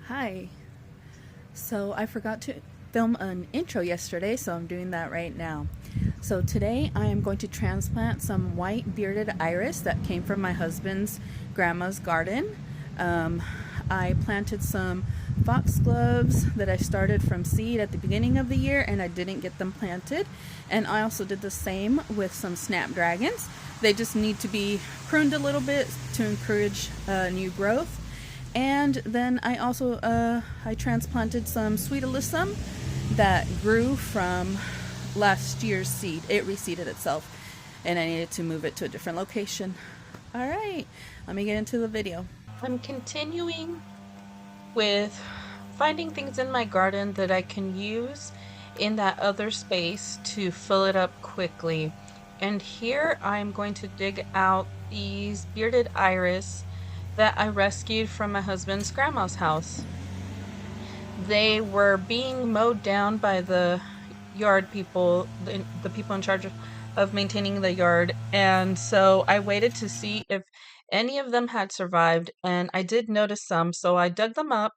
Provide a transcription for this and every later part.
Hi. So I forgot to film an intro yesterday, so I'm doing that right now. So today I am going to transplant some white bearded iris that came from my husband's grandma's garden. Um, I planted some foxgloves that I started from seed at the beginning of the year and I didn't get them planted. And I also did the same with some snapdragons. They just need to be pruned a little bit to encourage new growth. And then I also I transplanted some sweet alyssum that grew from last year's seed. It reseeded itself, and I needed to move it to a different location. All right, let me get into the video. I'm continuing with finding things in my garden that I can use in that other space to fill it up quickly. And here I'm going to dig out these bearded iris that I rescued from my husband's grandma's house. They were being mowed down by the yard people, the people in charge of maintaining the yard. And so I waited to see if any of them had survived, and I did notice some. So I dug them up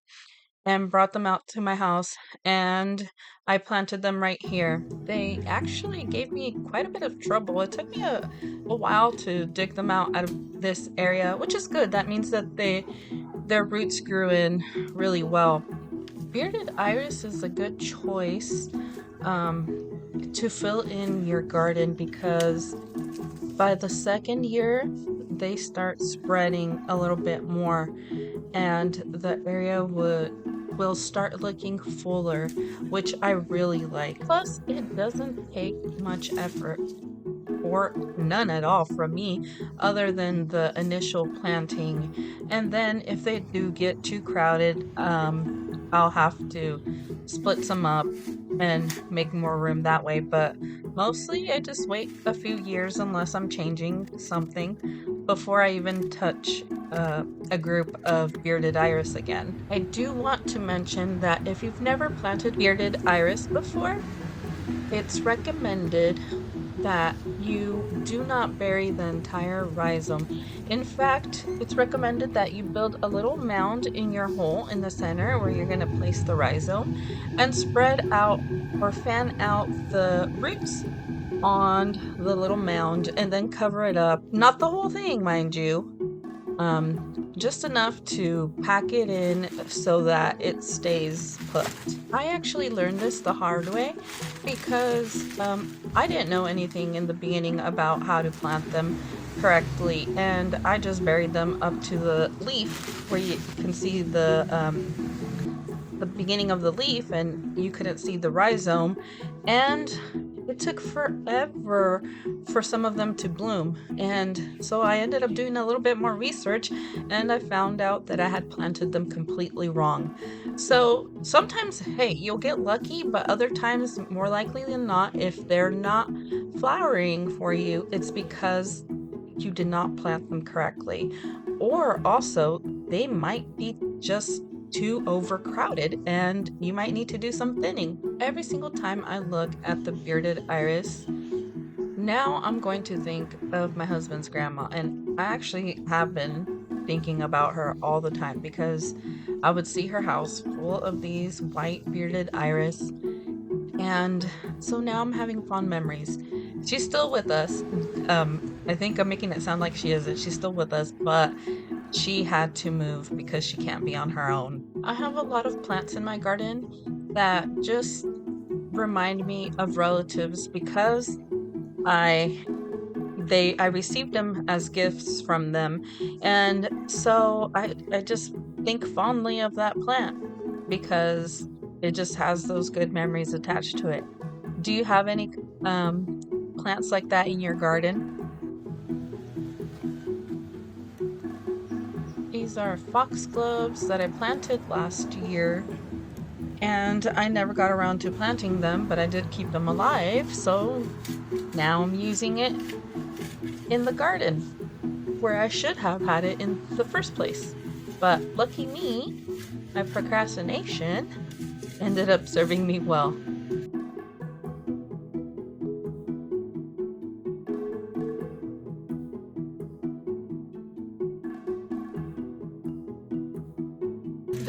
and brought them out to my house, and I planted them right here. They actually gave me quite a bit of trouble. It took me a while to dig them out of this area, which is good. That means that their roots grew in really well. Bearded iris is a good choice um, to fill in your garden because by the second year, they start spreading a little bit more and the area will start looking fuller, which I really like. Plus, it doesn't take much effort or none at all from me other than the initial planting. And then if they do get too crowded, I'll have to split some up and make more room that way. But mostly I just wait a few years unless I'm changing something before I even touch a group of bearded iris again. I do want to mention that if you've never planted bearded iris before, it's recommended that you do not bury the entire rhizome. In fact, it's recommended that you build a little mound in your hole in the center where you're going to place the rhizome and spread out or fan out the roots on the little mound and then cover it up. Not the whole thing, mind you, just enough to pack it in so that it stays put. I actually learned this the hard way because I didn't know anything in the beginning about how to plant them correctly, and I just buried them up to the leaf where you can see the beginning of the leaf and you couldn't see the rhizome, and it took forever for some of them to bloom. And so I ended up doing a little bit more research and I found out that I had planted them completely wrong. So sometimes, hey, you'll get lucky, but other times, more likely than not, if they're not flowering for you, it's because you did not plant them correctly. Or also, they might be just too overcrowded and you might need to do some thinning. Every single time I look at the bearded iris, now I'm going to think of my husband's grandma. And I actually have been thinking about her all the time because I would see her house full of these white bearded iris. And so now I'm having fond memories. She's still with us. I think I'm making it sound like she isn't. She's still with us, but she had to move because she can't be on her own. I have a lot of plants in my garden that just remind me of relatives because I I received them as gifts from them, and so I just think fondly of that plant because it just has those good memories attached to it. Do you have any um plants like that in your garden? These are foxgloves that I planted last year, and I never got around to planting them, but I did keep them alive, so now I'm using it in the garden where I should have had it in the first place. But lucky me, my procrastination ended up serving me well.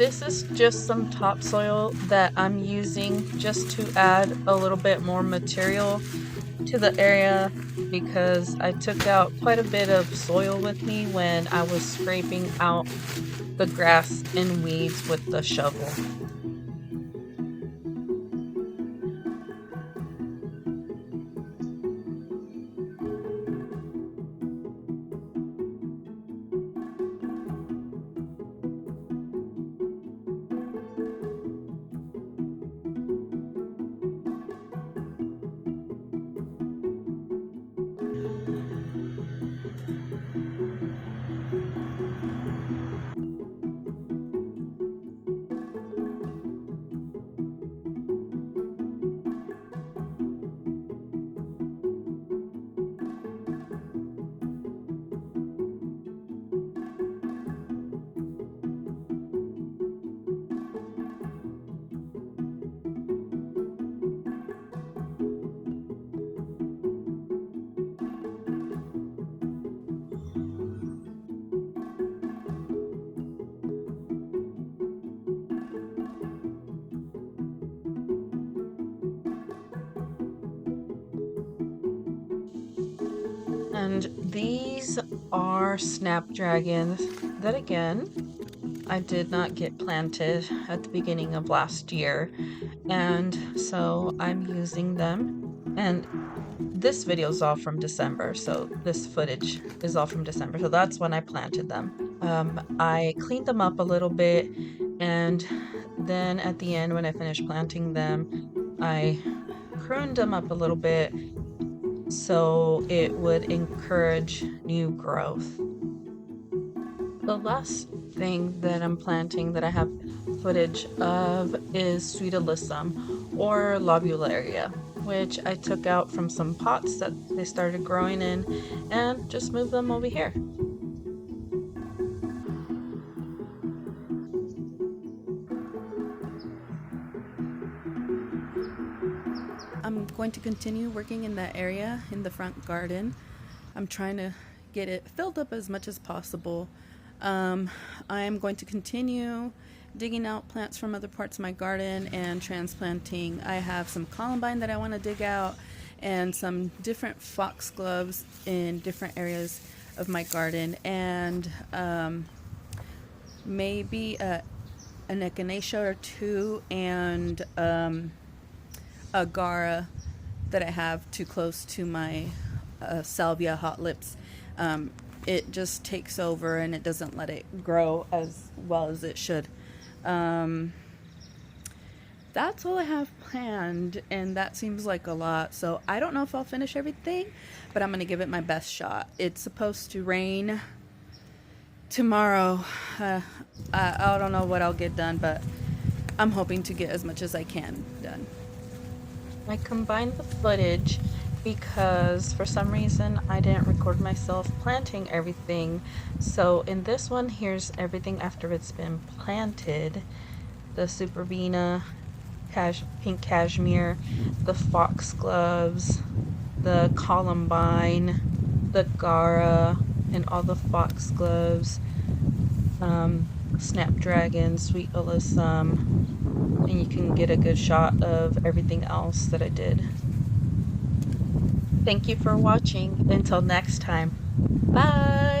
this is just some topsoil that I'm using just to add a little bit more material to the area because I took out quite a bit of soil with me when I was scraping out the grass and weeds with the shovel. And these are snapdragons that, again, I did not get planted at the beginning of last year. And so I'm using them. And this video is all from December, so this footage is all from December. So that's when I planted them. I cleaned them up a little bit, and then at the end, when I finished planting them, I pruned them up a little bit so it would encourage new growth. The last thing that I'm planting that I have footage of is Sweet Alyssum or Lobularia, which I took out from some pots that they started growing in and just moved them over here. I'm going to continue working in that area in the front garden. I'm trying to get it filled up as much as possible. I am going to continue digging out plants from other parts of my garden and transplanting. I have some columbine that I want to dig out and some different foxgloves in different areas of my garden, and maybe an echinacea or two, and a gara that I have too close to my salvia hot lips. It just takes over and it doesn't let it grow as well as it should. That's all I have planned, and that seems like a lot, so I don't know if I'll finish everything, but I'm gonna give it my best shot. It's supposed to rain tomorrow. I don't know what I'll get done, but I'm hoping to get as much as I can done. I combined the footage because for some reason I didn't record myself planting everything. So in this one, here's everything after it's been planted. The Superbena, pink cashmere, the foxgloves, the columbine, the gara, and all the foxgloves, snapdragon, Sweet Alyssum, and you can get a good shot of everything else that I did. Thank you for watching. Until next time. Bye!